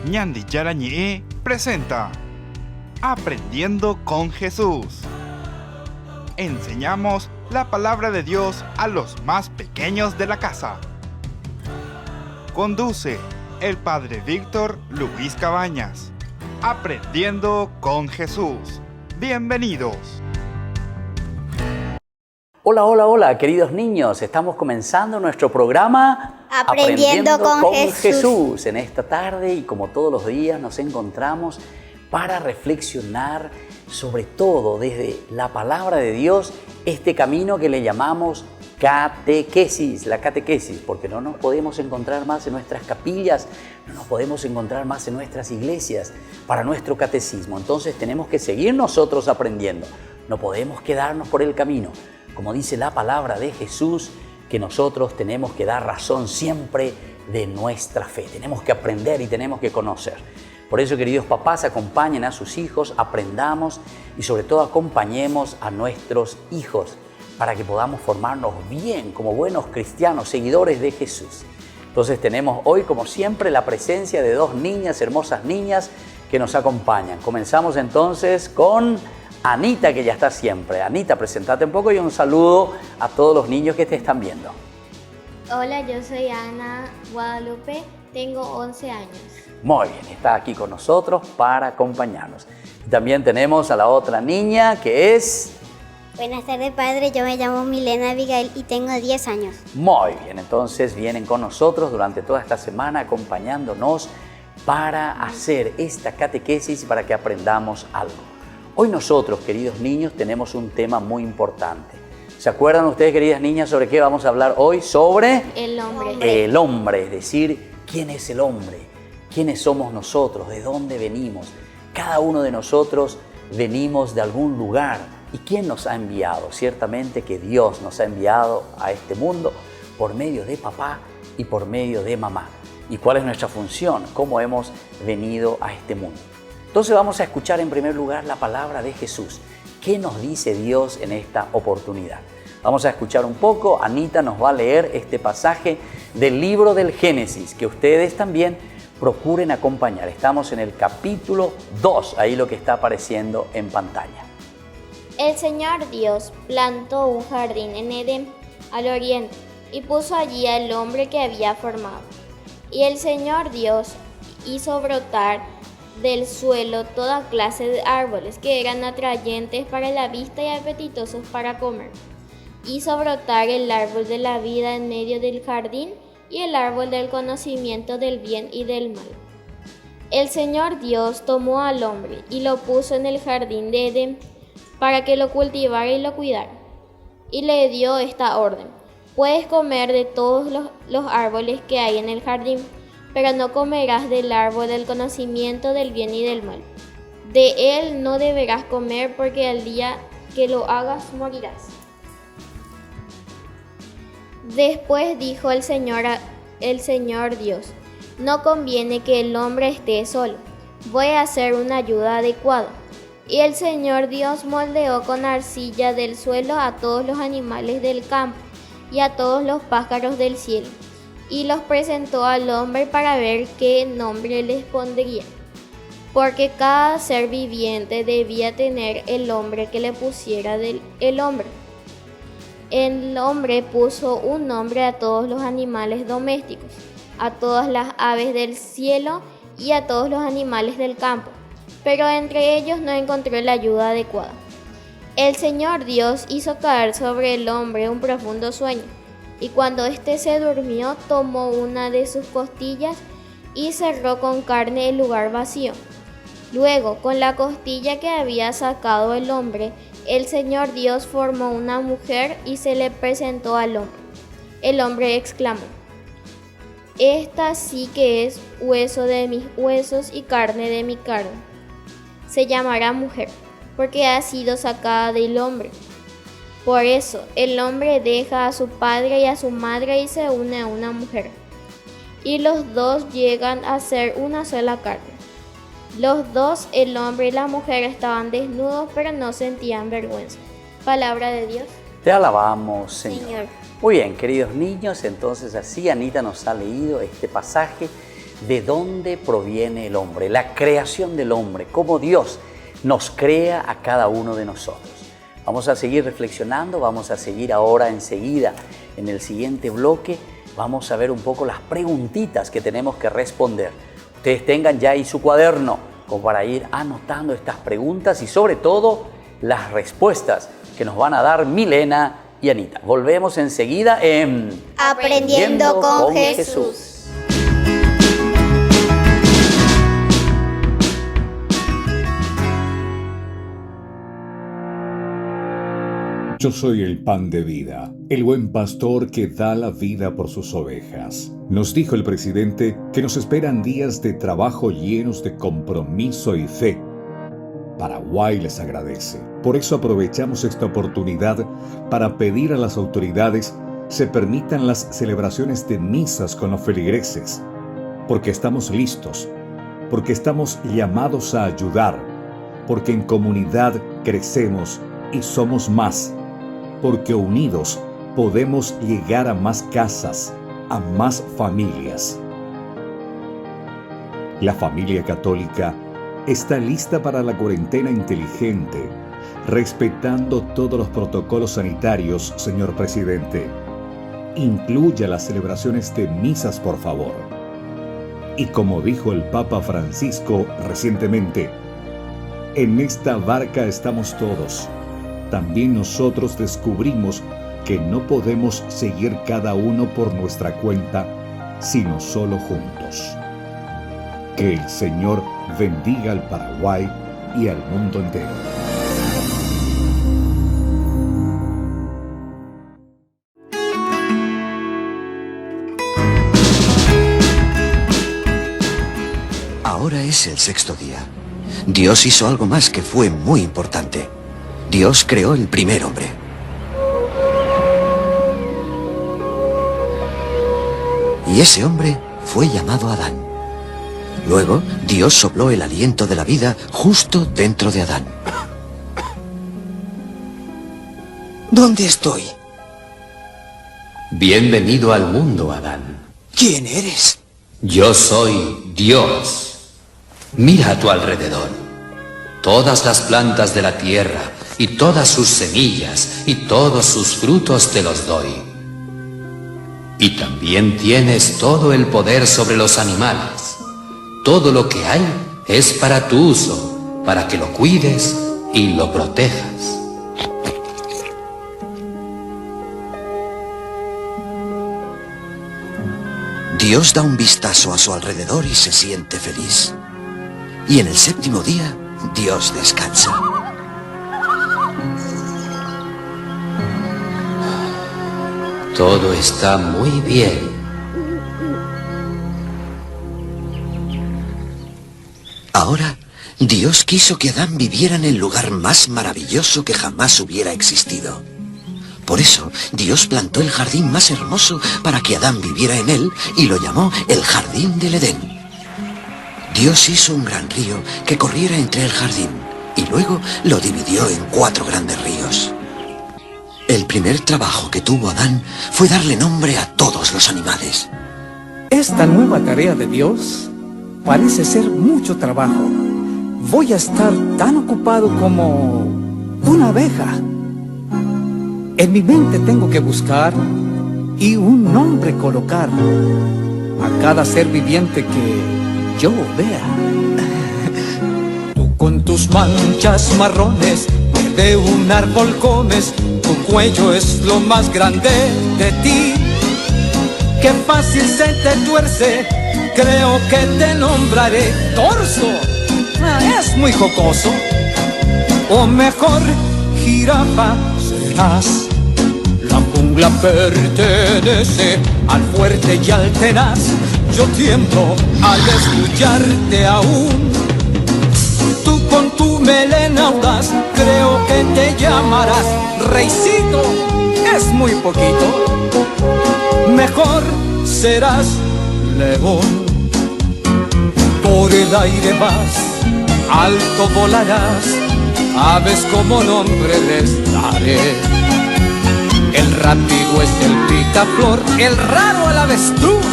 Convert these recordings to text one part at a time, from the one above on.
Ñandi Yarañe presenta Aprendiendo con Jesús. Enseñamos la palabra de Dios a los más pequeños de la casa. Conduce el Padre Víctor Luis Cabañas. Aprendiendo con Jesús. Bienvenidos. Hola, hola, hola, queridos niños. Estamos comenzando nuestro programa Aprendiendo con Jesús. En esta tarde y como todos los días nos encontramos para reflexionar sobre todo desde la palabra de Dios, este camino que le llamamos catequesis, la catequesis, porque no nos podemos encontrar más en nuestras capillas, no nos podemos encontrar más en nuestras iglesias para nuestro catecismo. Entonces tenemos que seguir nosotros aprendiendo, no podemos quedarnos por el camino. Como dice la palabra de Jesús, que nosotros tenemos que dar razón siempre de nuestra fe. Tenemos que aprender y tenemos que conocer. Por eso, queridos papás, acompañen a sus hijos, aprendamos y sobre todo acompañemos a nuestros hijos para que podamos formarnos bien como buenos cristianos, seguidores de Jesús. Entonces tenemos hoy, como siempre, la presencia de dos niñas, hermosas niñas, que nos acompañan. Comenzamos entonces con Anita, que ya está siempre. Anita, presentate un poco y un saludo a todos los niños que te están viendo. Hola, yo soy Ana Guadalupe, tengo 11 años. Muy bien, está aquí con nosotros para acompañarnos. Y también tenemos a la otra niña que es... Buenas tardes, padre. Yo me llamo Milena Abigail y tengo 10 años. Muy bien, entonces vienen con nosotros durante toda esta semana acompañándonos para hacer esta catequesis para que aprendamos algo. Hoy nosotros, queridos niños, tenemos un tema muy importante. ¿Se acuerdan ustedes, queridas niñas, sobre qué vamos a hablar hoy? Sobre el hombre. El hombre, es decir, ¿quién es el hombre? ¿Quiénes somos nosotros? ¿De dónde venimos? Cada uno de nosotros venimos de algún lugar. ¿Y quién nos ha enviado? Ciertamente que Dios nos ha enviado a este mundo por medio de papá y por medio de mamá. ¿Y cuál es nuestra función? ¿Cómo hemos venido a este mundo? Entonces vamos a escuchar en primer lugar la palabra de Jesús. ¿Qué nos dice Dios en esta oportunidad? Vamos a escuchar un poco. Anita nos va a leer este pasaje del libro del Génesis, que ustedes también procuren acompañar. Estamos en el capítulo 2, ahí lo que está apareciendo en pantalla. El Señor Dios plantó un jardín en Edén, al oriente, y puso allí al hombre que había formado. Y el Señor Dios hizo brotar del suelo toda clase de árboles que eran atrayentes para la vista y apetitosos para comer. Hizo brotar el árbol de la vida en medio del jardín y el árbol del conocimiento del bien y del mal. El Señor Dios tomó al hombre y lo puso en el jardín de Edén para que lo cultivara y lo cuidara. Y le dio esta orden: puedes comer de todos los árboles que hay en el jardín, pero no comerás del árbol del conocimiento del bien y del mal. De él no deberás comer, porque al día que lo hagas morirás. Después dijo el Señor Dios: no conviene que el hombre esté solo, voy a hacer una ayuda adecuada. Y el Señor Dios moldeó con arcilla del suelo a todos los animales del campo y a todos los pájaros del cielo, y los presentó al hombre para ver qué nombre les pondría, porque cada ser viviente debía tener el nombre que le pusiera el hombre. El hombre puso un nombre a todos los animales domésticos, a todas las aves del cielo y a todos los animales del campo, pero entre ellos no encontró la ayuda adecuada. El Señor Dios hizo caer sobre el hombre un profundo sueño, y cuando éste se durmió, tomó una de sus costillas y cerró con carne el lugar vacío. Luego, con la costilla que había sacado el hombre, el Señor Dios formó una mujer y se le presentó al hombre. El hombre exclamó: esta sí que es hueso de mis huesos y carne de mi carne. Se llamará mujer, porque ha sido sacada del hombre. Por eso, el hombre deja a su padre y a su madre y se une a una mujer, y los dos llegan a ser una sola carne. Los dos, el hombre y la mujer, estaban desnudos, pero no sentían vergüenza. Palabra de Dios. Te alabamos, Señor. Señor. Muy bien, queridos niños, entonces así Anita nos ha leído este pasaje de dónde proviene el hombre, la creación del hombre, cómo Dios nos crea a cada uno de nosotros. Vamos a seguir reflexionando, vamos a seguir ahora enseguida en el siguiente bloque. Vamos a ver un poco las preguntitas que tenemos que responder. Ustedes tengan ya ahí su cuaderno como para ir anotando estas preguntas y sobre todo las respuestas que nos van a dar Milena y Anita. Volvemos enseguida en Aprendiendo con Jesús. Yo soy el pan de vida, el buen pastor que da la vida por sus ovejas. Nos dijo el presidente que nos esperan días de trabajo llenos de compromiso y fe. Paraguay les agradece. Por eso aprovechamos esta oportunidad para pedir a las autoridades se permitan las celebraciones de misas con los feligreses, porque estamos listos, porque estamos llamados a ayudar, porque en comunidad crecemos y somos más, porque unidos podemos llegar a más casas, a más familias. La familia católica está lista para la cuarentena inteligente, respetando todos los protocolos sanitarios, señor presidente. Incluya las celebraciones de misas, por favor. Y como dijo el Papa Francisco recientemente, en esta barca estamos todos. También nosotros descubrimos que no podemos seguir cada uno por nuestra cuenta, sino solo juntos. Que el Señor bendiga al Paraguay y al mundo entero. Ahora es el sexto día. Dios hizo algo más que fue muy importante. Dios creó el primer hombre. Y ese hombre fue llamado Adán. Luego, Dios sopló el aliento de la vida justo dentro de Adán. ¿Dónde estoy? Bienvenido al mundo, Adán. ¿Quién eres? Yo soy Dios. Mira a tu alrededor. Todas las plantas de la tierra y todas sus semillas y todos sus frutos te los doy. Y también tienes todo el poder sobre los animales. Todo lo que hay es para tu uso, para que lo cuides y lo protejas. Dios da un vistazo a su alrededor y se siente feliz. Y en el séptimo día, Dios descansa. Todo está muy bien. Ahora, Dios quiso que Adán viviera en el lugar más maravilloso que jamás hubiera existido. Por eso, Dios plantó el jardín más hermoso para que Adán viviera en él y lo llamó el Jardín del Edén. Dios hizo un gran río que corriera entre el jardín y luego lo dividió en 4 grandes ríos. El primer trabajo que tuvo Adán fue darle nombre a todos los animales. Esta nueva tarea de Dios parece ser mucho trabajo. Voy a estar tan ocupado como una abeja. En mi mente tengo que buscar y un nombre colocar a cada ser viviente que yo vea. Tú con tus manchas marrones de un árbol comes, tu cuello es lo más grande de ti. Qué fácil se te tuerce, creo que te nombraré torso. Es muy jocoso. O mejor, jirafa serás. La jungla pertenece al fuerte y al tenaz. Yo tiemblo al escucharte aún. Tú con tu melena audaz, creo que te llamarás Reycito. Es muy poquito. Mejor serás león. Por el aire vas, alto volarás. Aves como nombre les daré. El rápido es el picaflor, el raro el avestruz,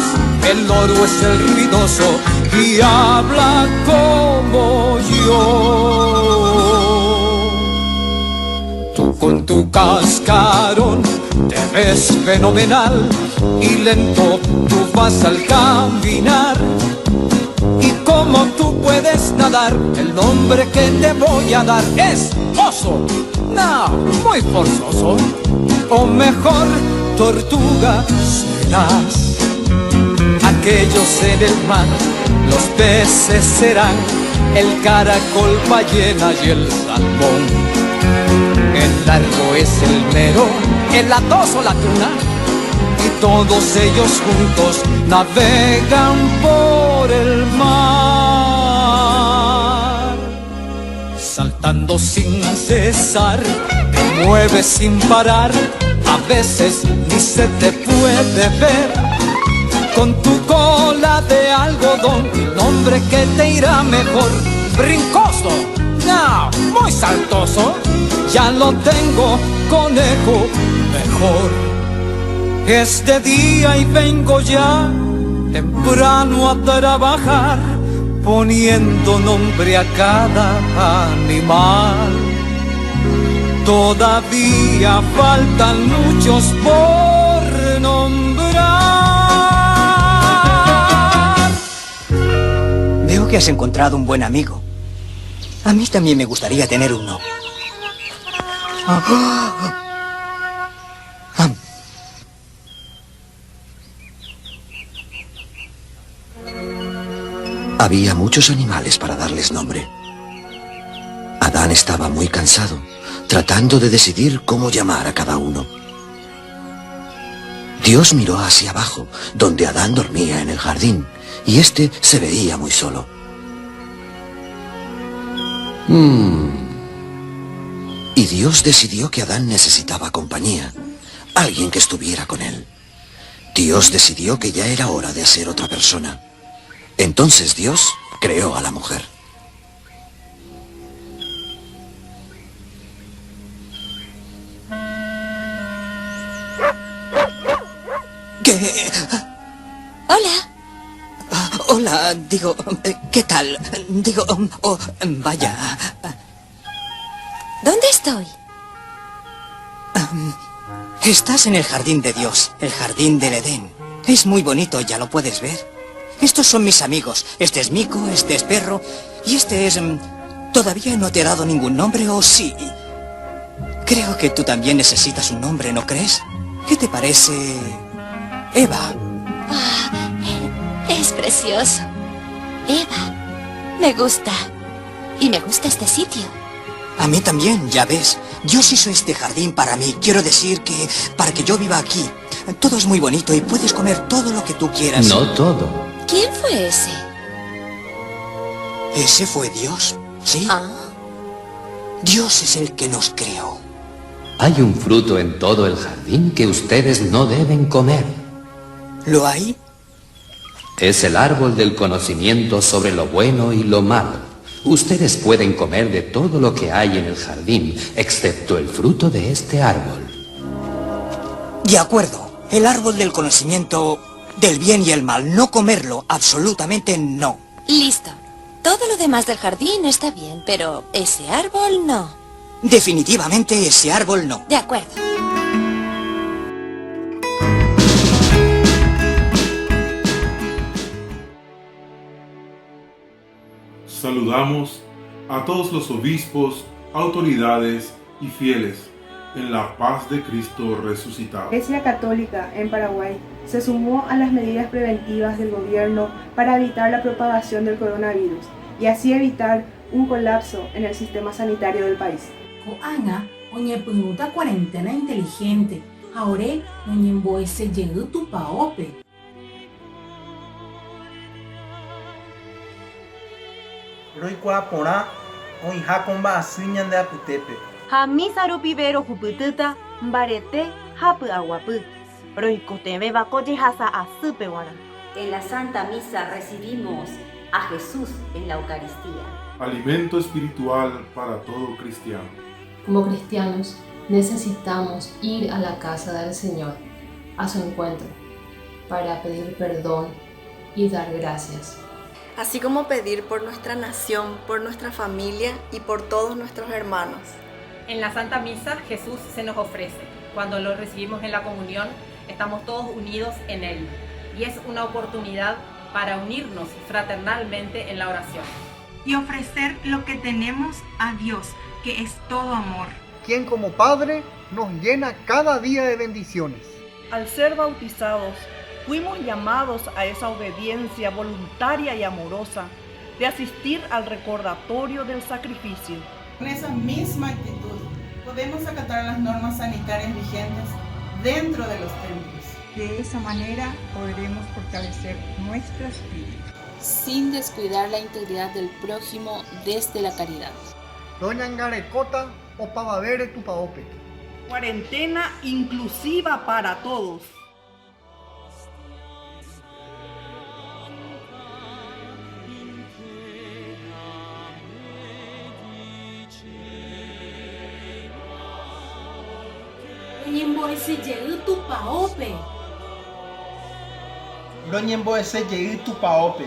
el oro es el ruidoso y habla como yo. Tú con tu cascarón te ves fenomenal y lento tú vas al caminar. Y como tú puedes nadar, el nombre que te voy a dar es oso. No, muy forzoso. O mejor, tortuga serás. Aquellos en el mar, los peces serán el caracol, ballena y el salmón. El largo es el mero, el atoso la tuna, y todos ellos juntos navegan por el mar. Saltando sin cesar, te mueves sin parar, a veces ni se te puede ver. Con tu cola de algodón, nombre que te irá mejor. Brincoso, no, muy saltoso, ya lo tengo, conejo, mejor. Es de día y vengo ya temprano a trabajar, poniendo nombre a cada animal. Todavía faltan muchos por nombrar. Veo que has encontrado un buen amigo. A mí también me gustaría tener uno. Había muchos animales para darles nombre. Adán estaba muy cansado, tratando de decidir cómo llamar a cada uno. Dios miró hacia abajo, donde Adán dormía en el jardín, y este se veía muy solo. Y Dios decidió que Adán necesitaba compañía, alguien que estuviera con él. Dios decidió que ya era hora de hacer otra persona. Entonces Dios creó a la mujer. ¿Qué? Hola. Hola, digo, ¿qué tal? Digo, vaya. ¿Dónde estoy? Estás en el jardín de Dios, el jardín del Edén. Es muy bonito, ya lo puedes ver. Estos son mis amigos. Este es Mico, este es Perro, y este es... ¿Todavía no te he dado ningún nombre o sí? Creo que tú también necesitas un nombre, ¿no crees? ¿Qué te parece... Eva? Es precioso. Eva. Me gusta. Y me gusta este sitio. A mí también, ya ves. Dios hizo este jardín para mí. Quiero decir que para que yo viva aquí. Todo es muy bonito y puedes comer todo lo que tú quieras. No todo. ¿Quién fue ese? Ese fue Dios, ¿sí? Dios es el que nos creó. Hay un fruto en todo el jardín que ustedes no deben comer. ¿Lo hay? Es el árbol del conocimiento sobre lo bueno y lo malo. Ustedes pueden comer de todo lo que hay en el jardín, excepto el fruto de este árbol. De acuerdo. El árbol del conocimiento del bien y el mal. No comerlo, absolutamente no. Listo. Todo lo demás del jardín está bien, pero ese árbol no. Definitivamente ese árbol no. De acuerdo. Saludamos a todos los obispos, autoridades y fieles en la paz de Cristo resucitado. La Iglesia Católica en Paraguay se sumó a las medidas preventivas del gobierno para evitar la propagación del coronavirus y así evitar un colapso en el sistema sanitario del país. Ana, oñepyuta cuarentena inteligente, ahora oñemboese yedu tu paope. Roikua porã oĩha ko mba'asy ñande apytépe. Ha misa rupi vero hupytýta mbarete ha py'aguapy. Roikotevẽva ko jehasa asýpe g̃uarã. En la Santa Misa recibimos a Jesús en la Eucaristía. Alimento espiritual para todo cristiano. Como cristianos necesitamos ir a la casa del Señor, a su encuentro, para pedir perdón, y dar gracias. Así como pedir por nuestra nación, por nuestra familia y por todos nuestros hermanos. En la Santa Misa Jesús se nos ofrece. Cuando lo recibimos en la comunión, estamos todos unidos en Él. Y es una oportunidad para unirnos fraternalmente en la oración. Y ofrecer lo que tenemos a Dios, que es todo amor. Quien como Padre nos llena cada día de bendiciones. Al ser bautizados, fuimos llamados a esa obediencia voluntaria y amorosa de asistir al recordatorio del sacrificio. Con esa misma actitud podemos acatar las normas sanitarias vigentes dentro de los templos. De esa manera podremos fortalecer nuestro espíritu. Sin descuidar la integridad del prójimo desde la caridad. Doña Ngarecota o Pavavere tu paope. Cuarentena inclusiva para todos. Ñemboese ye'y tupaópe. Roñembo'ese ye'y tupaópe.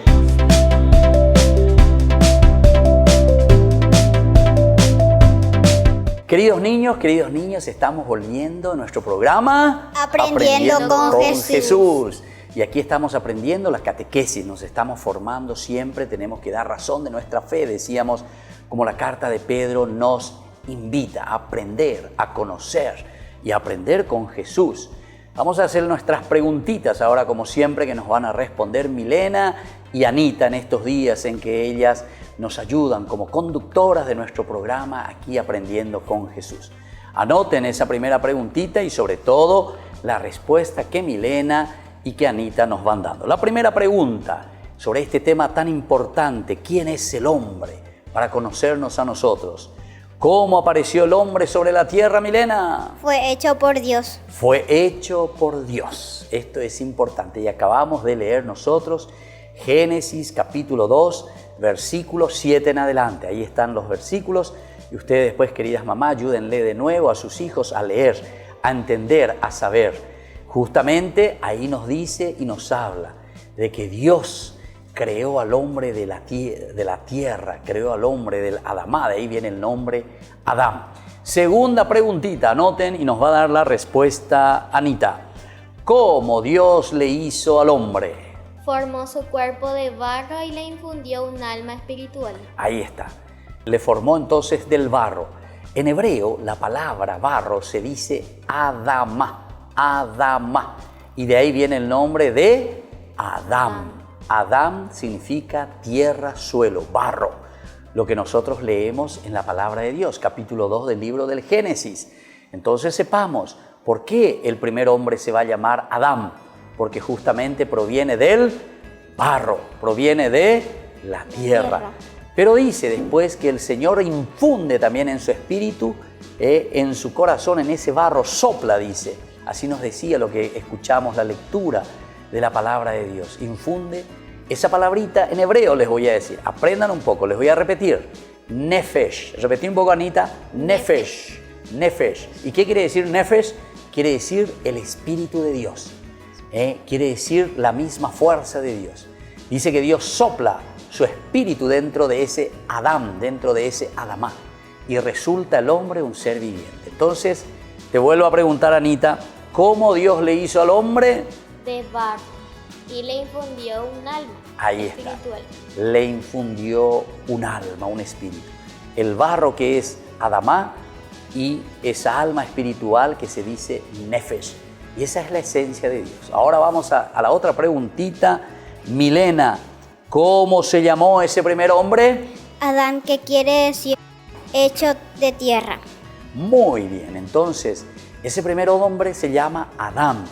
Queridos niños, estamos volviendo a nuestro programa Aprendiendo con Jesús. Y aquí estamos aprendiendo la catequesis, nos estamos formando siempre, tenemos que dar razón de nuestra fe, decíamos, como la carta de Pedro nos invita a aprender, a conocer y a aprender con Jesús. Vamos a hacer nuestras preguntitas ahora, como siempre, que nos van a responder Milena y Anita en estos días en que ellas nos ayudan como conductoras de nuestro programa aquí Aprendiendo con Jesús. Anoten esa primera preguntita y sobre todo la respuesta que Milena y que Anita nos van dando. La primera pregunta sobre este tema tan importante, ¿quién es el hombre? Para conocernos a nosotros. ¿Cómo apareció el hombre sobre la tierra, Milena? Fue hecho por Dios. Fue hecho por Dios. Esto es importante y acabamos de leer nosotros Génesis capítulo 2, versículo 7 en adelante. Ahí están los versículos y ustedes después, queridas mamás, ayúdenle de nuevo a sus hijos a leer, a entender, a saber. Justamente ahí nos dice y nos habla de que Dios creó al hombre de la tierra, creó al hombre del Adamá, de ahí viene el nombre Adán. Segunda preguntita, anoten y nos va a dar la respuesta Anita. ¿Cómo Dios le hizo al hombre? Formó su cuerpo de barro y le infundió un alma espiritual. Ahí está. Le formó entonces del barro. En hebreo la palabra barro se dice Adamá, Adamá. Y de ahí viene el nombre de Adán. Adán significa tierra, suelo, barro. Lo que nosotros leemos en la palabra de Dios, capítulo 2 del libro del Génesis. Entonces sepamos, ¿por qué el primer hombre se va a llamar Adán? Porque justamente proviene del barro, proviene de la tierra. Pero dice después que el Señor infunde también en su espíritu, en su corazón, en ese barro, sopla, dice. Así nos decía lo que escuchamos, la lectura de la palabra de Dios. Infunde esa palabrita en hebreo, les voy a decir. Aprendan un poco, les voy a repetir. Nefesh. Repetí un poco, Anita. Nefesh. Nefesh. ¿Y qué quiere decir Nefesh? Quiere decir el Espíritu de Dios. Quiere decir la misma fuerza de Dios. Dice que Dios sopla su espíritu dentro de ese Adán, dentro de ese Adamá. Y resulta el hombre un ser viviente. Entonces, te vuelvo a preguntar, Anita, ¿cómo Dios le hizo al hombre? De barro y le infundió un alma espiritual. Le infundió un alma, un espíritu. El barro que es Adamá y esa alma espiritual que se dice Nefesh. Y esa es la esencia de Dios. Ahora vamos a la otra preguntita. Milena, ¿cómo se llamó ese primer hombre? Adán, que quiere decir hecho de tierra. Muy bien, entonces ese primer hombre se llama Adán,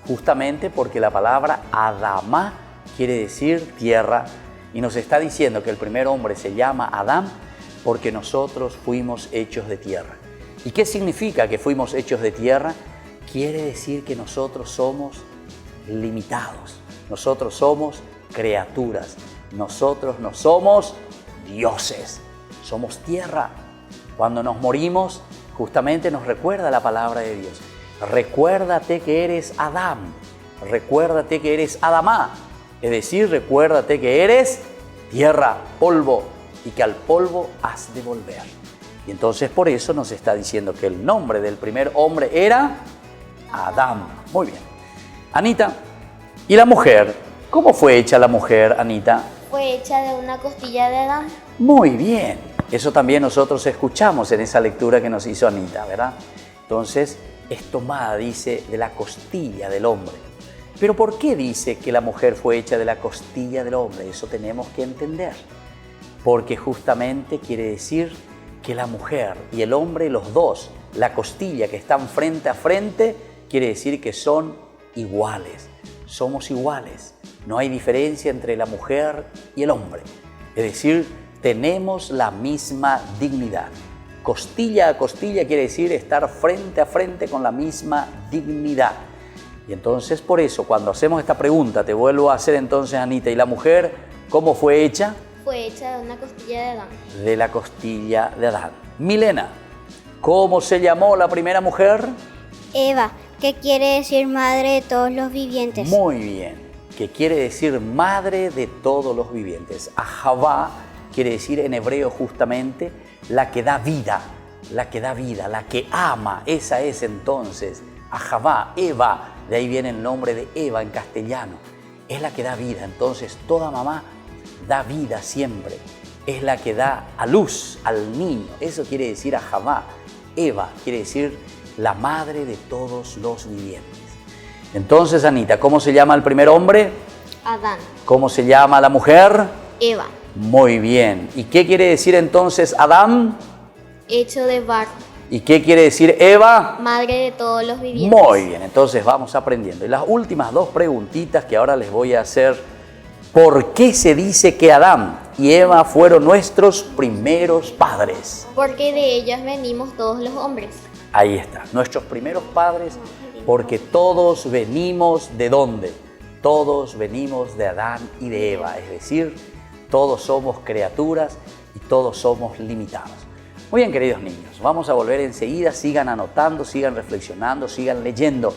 justamente porque la palabra Adamá quiere decir tierra y nos está diciendo que el primer hombre se llama Adán porque nosotros fuimos hechos de tierra. ¿Y qué significa que fuimos hechos de tierra? Quiere decir que nosotros somos limitados, nosotros somos criaturas, nosotros no somos dioses, somos tierra. Cuando nos morimos, justamente nos recuerda la palabra de Dios. Recuérdate que eres Adán, recuérdate que eres Adamá, Es decir, recuérdate que eres tierra, polvo, y que al polvo has de volver. Y entonces por eso nos está diciendo que el nombre del primer hombre era Adán. Muy bien. Anita, ¿y la mujer? ¿Cómo fue hecha la mujer, Anita? Fue hecha de una costilla de Adán. Muy bien. Eso también nosotros escuchamos en esa lectura que nos hizo Anita, ¿verdad? Entonces, es tomada, dice, de la costilla del hombre. Pero ¿por qué dice que la mujer fue hecha de la costilla del hombre? Eso tenemos que entender. Porque justamente quiere decir que la mujer y el hombre, los dos, la costilla que están frente a frente, quiere decir que son iguales. Somos iguales. No hay diferencia entre la mujer y el hombre. Es decir, tenemos la misma dignidad. Costilla a costilla quiere decir estar frente a frente con la misma dignidad. Y entonces por eso cuando hacemos esta pregunta, te vuelvo a hacer entonces, Anita, ¿y la mujer cómo fue hecha? Fue hecha de una costilla de Adán. De la costilla de Adán. Milena, ¿cómo se llamó la primera mujer? Eva, que quiere decir madre de todos los vivientes. Muy bien, que quiere decir madre de todos los vivientes. Ahavá quiere decir en hebreo justamente la que da vida, la que da vida, la que ama. Esa es entonces Ahavá, Eva. De ahí viene el nombre de Eva en castellano. Es la que da vida. Entonces toda mamá da vida siempre. Es la que da a luz al niño. Eso quiere decir Ahavá. Eva quiere decir la madre de todos los vivientes. Entonces, Anita, ¿cómo se llama el primer hombre? Adán. ¿Cómo se llama la mujer? Eva. Muy bien. ¿Y qué quiere decir entonces Adán? Hecho de barro. ¿Y qué quiere decir Eva? Madre de todos los vivientes. Muy bien, entonces vamos aprendiendo. Y las últimas dos preguntitas que ahora les voy a hacer. ¿Por qué se dice que Adán y Eva fueron nuestros primeros padres? Porque de ellas venimos todos los hombres. Ahí está, nuestros primeros padres, porque todos venimos ¿de dónde? Todos venimos de Adán y de Eva, es decir, todos somos criaturas y todos somos limitados. Muy bien, queridos niños, vamos a volver enseguida, sigan anotando, sigan reflexionando, sigan leyendo.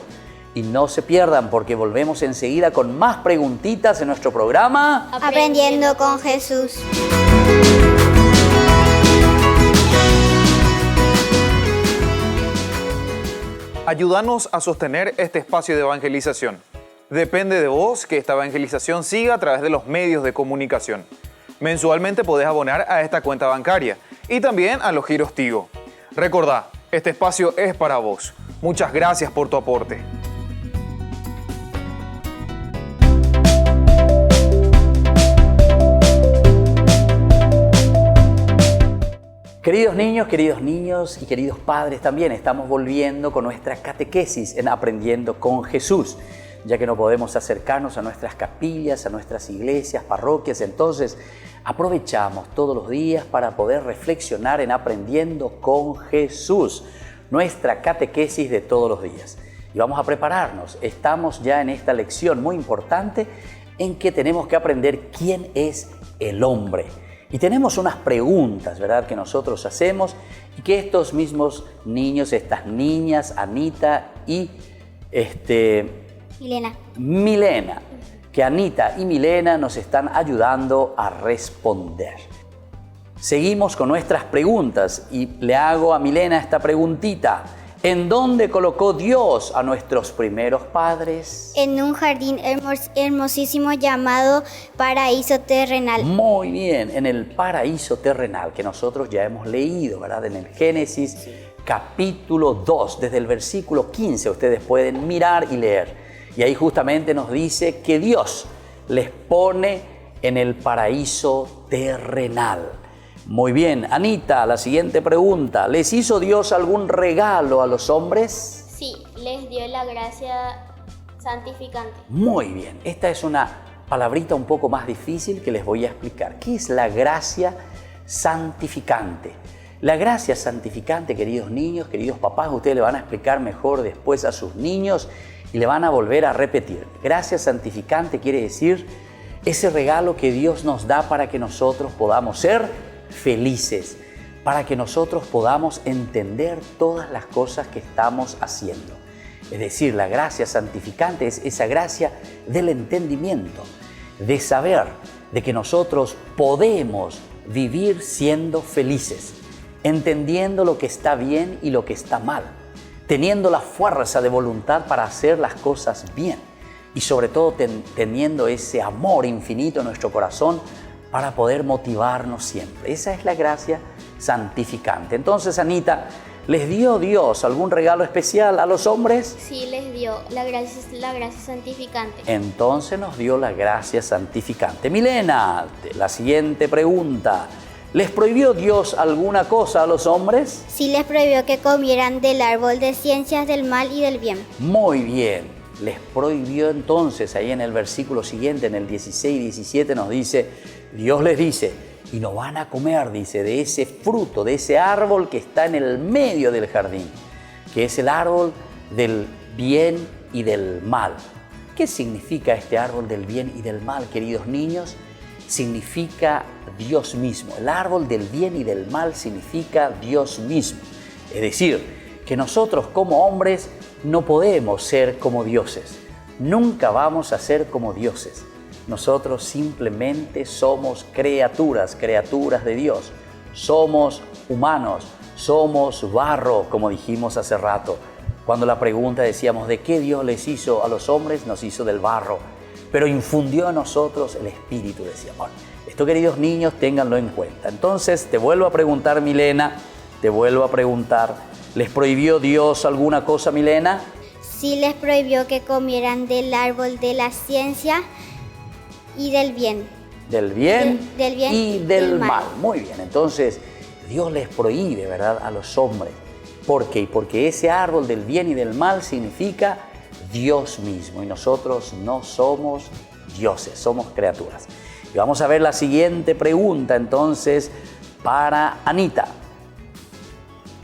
Y no se pierdan porque volvemos enseguida con más preguntitas en nuestro programa Aprendiendo con Jesús. Ayúdanos a sostener este espacio de evangelización. Depende de vos que esta evangelización siga a través de los medios de comunicación. Mensualmente podés abonar a esta cuenta bancaria y también a los giros Tigo. Recordá, este espacio es para vos. Muchas gracias por tu aporte. Queridos niños y queridos padres también, estamos volviendo con nuestra catequesis en Aprendiendo con Jesús, ya que no podemos acercarnos a nuestras capillas, a nuestras iglesias, parroquias, entonces aprovechamos todos los días para poder reflexionar en Aprendiendo con Jesús, nuestra catequesis de todos los días. Y vamos a prepararnos, estamos ya en esta lección muy importante en que tenemos que aprender quién es el hombre. Y tenemos unas preguntas, ¿verdad?, que nosotros hacemos y que estos mismos niños, estas niñas, Anita y Milena, que Anita y Milena nos están ayudando a responder. Seguimos con nuestras preguntas y le hago a Milena esta preguntita. ¿En dónde colocó Dios a nuestros primeros padres? En un jardín hermosísimo llamado paraíso terrenal. Muy bien, en el paraíso terrenal que nosotros ya hemos leído, ¿verdad? En el Génesis capítulo 2, desde el versículo 15 ustedes pueden mirar y leer. Y ahí justamente nos dice que Dios les pone en el paraíso terrenal. Muy bien, Anita, la siguiente pregunta. ¿Les hizo Dios algún regalo a los hombres? Sí, les dio la gracia santificante. Muy bien, esta es una palabrita un poco más difícil que les voy a explicar. ¿Qué es la gracia santificante? La gracia santificante, queridos niños, queridos papás, ustedes le van a explicar mejor después a sus niños y le van a volver a repetir. Gracia santificante quiere decir ese regalo que Dios nos da para que nosotros podamos ser felices, para que nosotros podamos entender todas las cosas que estamos haciendo. Es decir, la gracia santificante es esa gracia del entendimiento. de saber de que nosotros podemos vivir siendo felices, entendiendo lo que está bien y lo que está mal, teniendo la fuerza de voluntad para hacer las cosas bien y sobre todo teniendo ese amor infinito en nuestro corazón para poder motivarnos siempre. Esa es la gracia santificante. Entonces, Anita, ¿les dio Dios algún regalo especial a los hombres? Sí, les dio la gracia santificante. Entonces nos dio la gracia santificante. Milena, la siguiente pregunta. ¿Les prohibió Dios alguna cosa a los hombres? Sí, les prohibió que comieran del árbol de ciencias del mal y del bien. Muy bien. Les prohibió entonces, ahí en el versículo siguiente, en el 16 y 17 nos dice, Dios les dice, y no van a comer, dice, de ese fruto, de ese árbol que está en el medio del jardín, que es el árbol del bien y del mal. ¿Qué significa este árbol del bien y del mal, queridos niños? Significa Dios mismo. El árbol del bien y del mal significa Dios mismo. Es decir, que nosotros como hombres no podemos ser como dioses. Nunca vamos a ser como dioses. Nosotros simplemente somos criaturas de Dios. Somos humanos, somos barro, como dijimos hace rato. Cuando la pregunta decíamos, ¿de qué Dios les hizo a los hombres? Nos hizo del barro, pero infundió en nosotros el espíritu, decíamos. Esto, queridos niños, ténganlo en cuenta. Entonces, te vuelvo a preguntar, Milena, ¿les prohibió Dios alguna cosa, Milena? Sí, les prohibió que comieran del árbol de la ciencia y del bien. Del bien, del bien y del mal. Muy bien, entonces Dios les prohíbe, ¿verdad?, a los hombres. ¿Por qué? Porque ese árbol del bien y del mal significa Dios mismo y nosotros no somos dioses, somos criaturas. Y vamos a ver la siguiente pregunta entonces para Anita.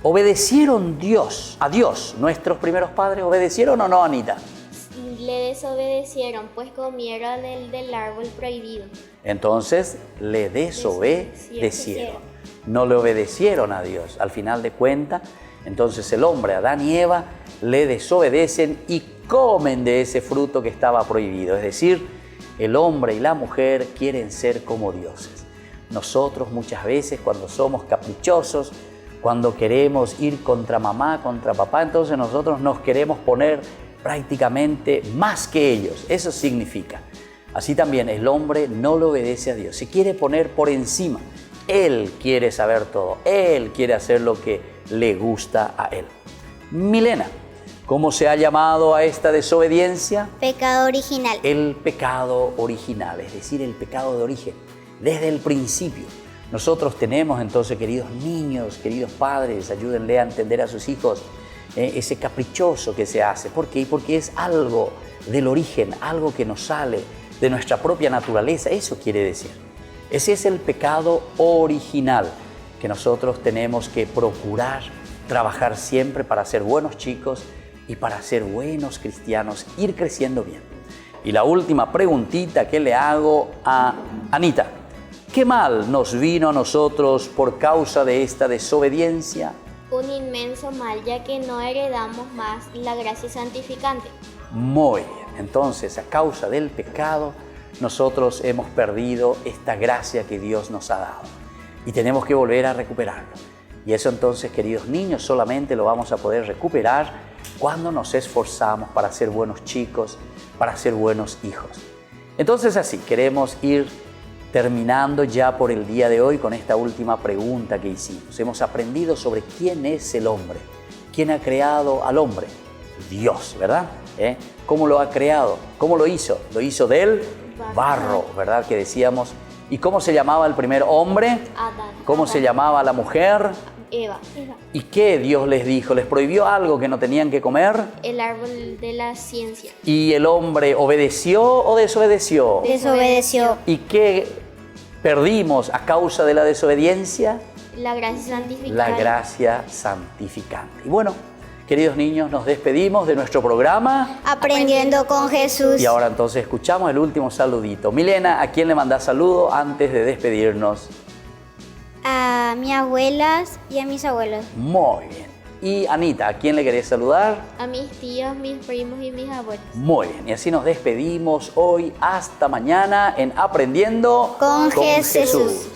¿Obedecieron a Dios nuestros primeros padres? ¿Obedecieron o no, Anita? Le desobedecieron, pues comieron del árbol prohibido. Entonces le desobedecieron. No le obedecieron a Dios. Al final de cuentas, entonces el hombre, Adán y Eva, le desobedecen y comen de ese fruto que estaba prohibido. Es decir, el hombre y la mujer quieren ser como dioses. Nosotros muchas veces cuando somos caprichosos, cuando queremos ir contra mamá, contra papá, entonces nosotros nos queremos poner prácticamente más que ellos. Eso significa. Así también el hombre no le obedece a Dios. Se quiere poner por encima. Él quiere saber todo. Él quiere hacer lo que le gusta a él. Milena, ¿cómo se ha llamado a esta desobediencia? Pecado original. El pecado original, es decir, el pecado de origen. Desde el principio. Nosotros tenemos entonces, queridos niños, queridos padres, ayúdenle a entender a sus hijos ese caprichoso que se hace. ¿Por qué? Porque es algo del origen, algo que nos sale de nuestra propia naturaleza. Eso quiere decir. Ese es el pecado original que nosotros tenemos que procurar trabajar siempre para ser buenos chicos y para ser buenos cristianos, ir creciendo bien. Y la última preguntita que le hago a Anita. ¿Qué mal nos vino a nosotros por causa de esta desobediencia? Un inmenso mal, ya que no heredamos más la gracia santificante. Muy bien, entonces a causa del pecado nosotros hemos perdido esta gracia que Dios nos ha dado y tenemos que volver a recuperarlo. Y eso entonces, queridos niños, solamente lo vamos a poder recuperar cuando nos esforzamos para ser buenos chicos, para ser buenos hijos. Entonces así, queremos ir terminando ya por el día de hoy con esta última pregunta que hicimos. Hemos aprendido sobre quién es el hombre, quién ha creado al hombre. Dios, ¿verdad? ¿Cómo lo ha creado? ¿Cómo lo hizo? Lo hizo del barro, ¿verdad? Que decíamos. ¿Y cómo se llamaba el primer hombre? Adán. ¿Cómo se llamaba la mujer? Eva. ¿Y qué Dios les dijo? ¿Les prohibió algo que no tenían que comer? El árbol de la ciencia. ¿Y el hombre obedeció o desobedeció? Desobedeció. ¿Y qué perdimos a causa de la desobediencia? La gracia santificante. La gracia santificante. Y bueno, queridos niños, nos despedimos de nuestro programa Aprendiendo con Jesús. y ahora entonces escuchamos el último saludito. Milena, ¿a quién le mandás saludo antes de despedirnos? A mis abuelas y a mis abuelos. Muy bien. Y Anita, ¿a quién le querés saludar? A mis tíos, mis primos y mis abuelos. Muy bien, y así nos despedimos hoy. Hasta mañana en Aprendiendo con Jesús.